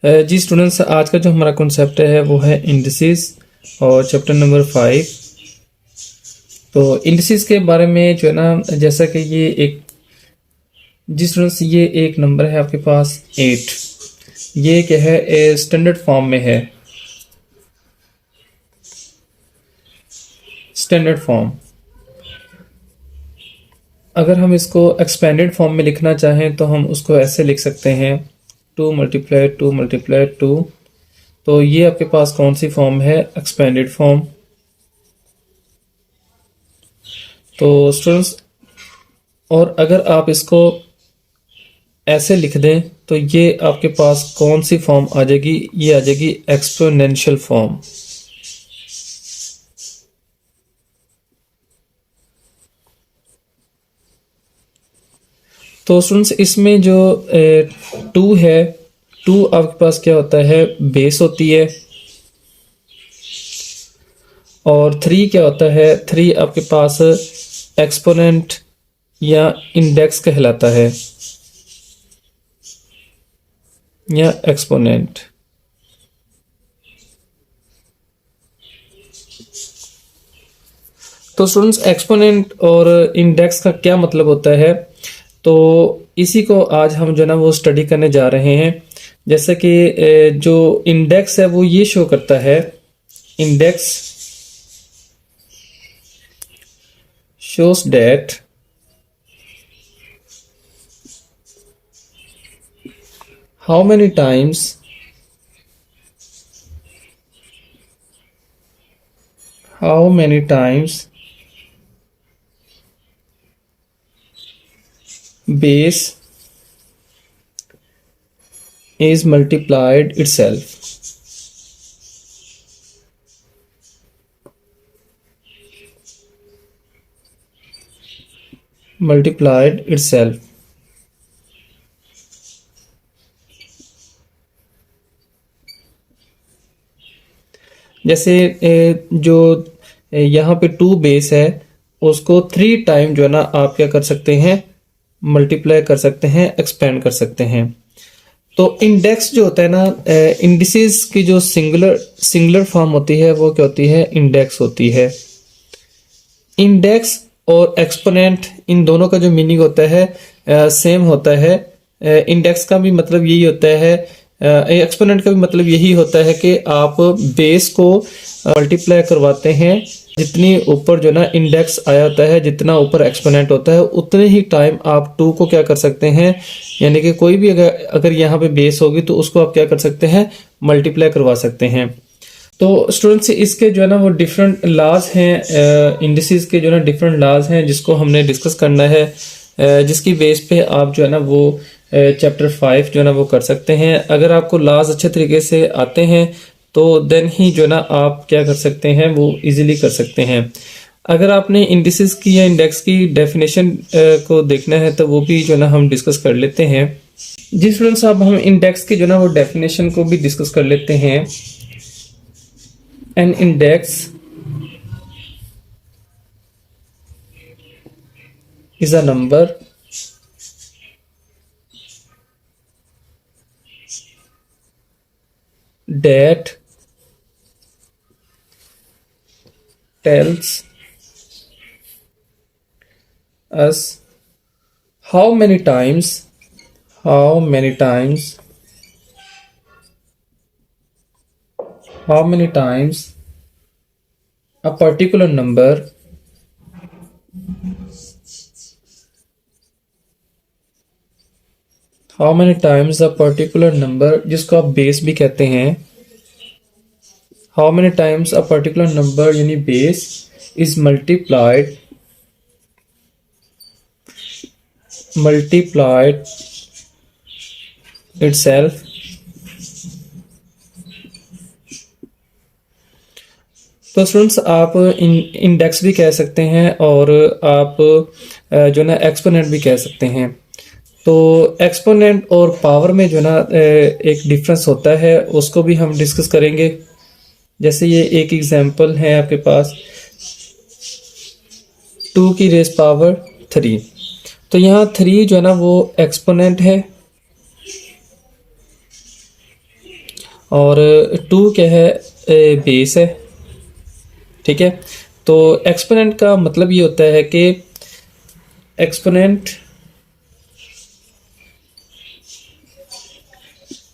जी students, आज का जो हमारा कॉन्सेप्ट है वो है इंडिसेस और चैप्टर नंबर 5। तो इंडिसेस के बारे में जो है ना, जैसा कि ये एक जी स्टूडेंट्स, ये एक नंबर है आपके पास 8। ये क्या है, स्टैंडर्ड फॉर्म में है। स्टैंडर्ड फॉर्म, अगर हम इसको एक्सपेंडेड फॉर्म में लिखना चाहें तो हम उसको ऐसे लिख सकते हैं 2 मल्टीप्लाई 2 मल्टीप्लाई 2। तो ये आपके पास कौन सी फॉर्म है? Expanded form. तो स्टूडेंट्स, और अगर आप इसको ऐसे लिख दें तो ये आपके पास कौन सी फॉर्म आ जाएगी? ये आ जाएगी एक्सपोनेंशियल फॉर्म। तो स्टूडेंट्स, इसमें जो 2 है, 2 आपके पास क्या होता है? बेस होती है। और 3 क्या होता है? 3 आपके पास एक्सपोनेंट या इंडेक्स कहलाता है, या एक्सपोनेंट। तो स्टूडेंट्स, एक्सपोनेंट और इंडेक्स का क्या मतलब होता है? तो इसी को आज हम जो है ना वो स्टडी करने जा रहे हैं। जैसे कि जो इंडेक्स है वो ये शो करता है, index shows that how many times base is multiplied itself. Multiplied itself. जैसे जो यहाँ पे 2 बेस है उसको 3 टाइम जो है ना आप क्या कर सकते हैं? मल्टीप्लाई कर सकते हैं, एक्सपेंड कर सकते हैं। तो इंडेक्स जो होता है ना, इंडिसेस की जो सिंगुलर फॉर्म होती है वो क्या होती है? इंडेक्स होती है। इंडेक्स और एक्सपोनेंट, इन दोनों का जो मीनिंग होता है सेम होता है। इंडेक्स का भी मतलब यही होता है, एक्सपोनेंट का भी मतलब यही होता है कि आप बेस को मल्टीप्लाई करवाते हैं। जितनी ऊपर जो ना इंडेक्स आया होता है, जितना ऊपर एक्सपोनेंट होता है, उतने ही टाइम आप 2 को क्या कर सकते हैं, यानी कि कोई भी अगर यहाँ पे बेस होगी तो उसको आप क्या कर सकते हैं? मल्टीप्लाई करवा सकते हैं। तो स्टूडेंट्स, इसके जो है ना वो डिफरेंट लाज हैं, इंडिसेस के जो है ना डिफरेंट लाज हैं जिसको हमने डिस्कस करना है, जिसकी बेस पे आप जो है ना वो चैप्टर 5 जो है ना वो कर सकते हैं। अगर आपको लाज अच्छे तरीके से आते हैं तो देन ही जो है ना आप क्या कर सकते हैं, वो इजीली कर सकते हैं। अगर आपने इंडिसेस की या इंडेक्स की डेफिनेशन को देखना है तो वो भी जो है ना हम डिस्कस कर लेते हैं। जी स्टूडेंट्स, अब हम इंडेक्स की जो है ना वो डेफिनेशन को भी डिस्कस कर लेते हैं। An index is a number that tells us how many times a particular number जिसको आप बेस भी कहते हैं, how many times a particular number यानी बेस is multiplied itself। तो स्टूडेंट्स, आप इंडेक्स भी कह सकते हैं और आप जो ना एक्सपोनेंट भी कह सकते हैं। तो एक्सपोनेंट और पावर में जो ना एक डिफरेंस होता है, उसको भी हम डिस्कस करेंगे। जैसे ये एक एग्जांपल है आपके पास, 2 की रेज़ पावर 3। तो यहाँ 3 जो है ना वो एक्सपोनेंट है और 2 क्या है, बेस है, ठीक है। तो एक्सपोनेंट का मतलब ये होता है कि exponent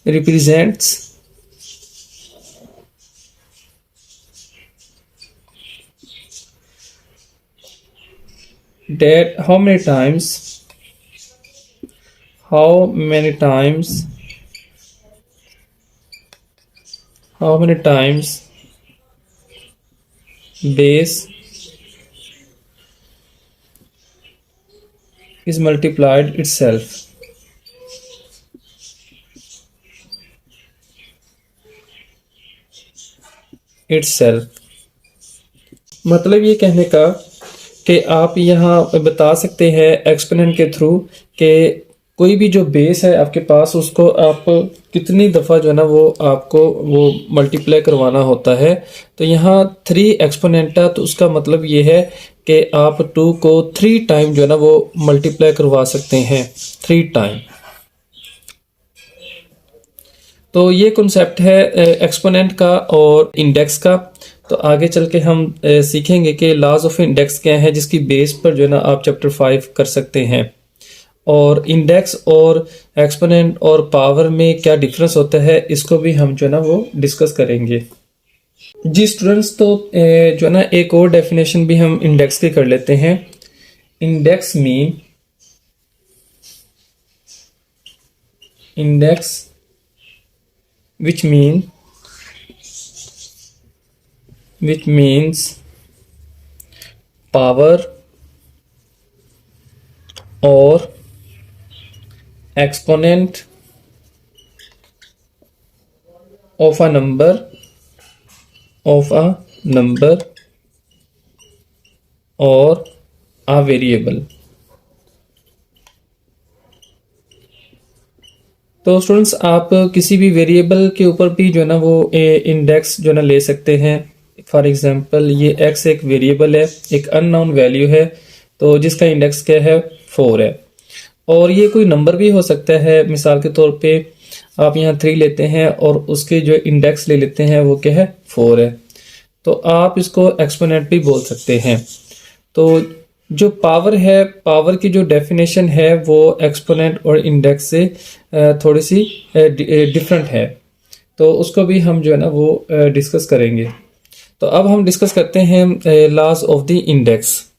represents that how many times base is multiplied itself। मतलब ये कहने का कि आप यहाँ बता सकते हैं एक्सपोनेंट के थ्रू कि कोई भी जो बेस है आपके पास, उसको आप कितनी दफ़ा जो है ना वो आपको वो मल्टीप्लाई करवाना होता है। तो यहाँ 3 एक्सपोनेंट है, तो उसका मतलब ये है कि आप 2 को 3 टाइम जो है ना वो मल्टीप्लाई करवा सकते हैं, 3 टाइम। तो ये कॉन्सेप्ट है एक्सपोनेंट का और इंडेक्स का। तो आगे चल के हम सीखेंगे कि लॉज ऑफ इंडेक्स क्या है, जिसकी बेस पर जो है ना आप चैप्टर 5 कर सकते हैं। और इंडेक्स और एक्सपोनेंट और पावर में क्या डिफरेंस होता है, इसको भी हम जो है ना वो डिस्कस करेंगे। जी स्टूडेंट्स, तो जो है ना एक और डेफिनेशन भी हम इंडेक्स की कर लेते हैं। Index which means power or exponent of a number or a variable। तो स्टूडेंट्स, आप किसी भी वेरिएबल के ऊपर भी जो है ना वो इंडेक्स जो है ना ले सकते हैं। फॉर एग्जांपल ये x एक वेरिएबल है, एक अननोन वैल्यू है, तो जिसका इंडेक्स क्या है, 4 है। और ये कोई नंबर भी हो सकता है। मिसाल के तौर पे आप यहाँ 3 लेते हैं और उसके जो इंडेक्स ले लेते हैं वो क्या है, 4 है। तो आप इसको एक्सपोनेंट भी बोल सकते हैं। तो जो पावर है, पावर की जो डेफिनेशन है वो एक्सपोनेंट और इंडेक्स से थोड़ी सी डिफरेंट है। तो उसको भी हम जो है ना वो डिस्कस करेंगे। तो अब हम डिस्कस करते हैं लॉज ऑफ द इंडेक्स।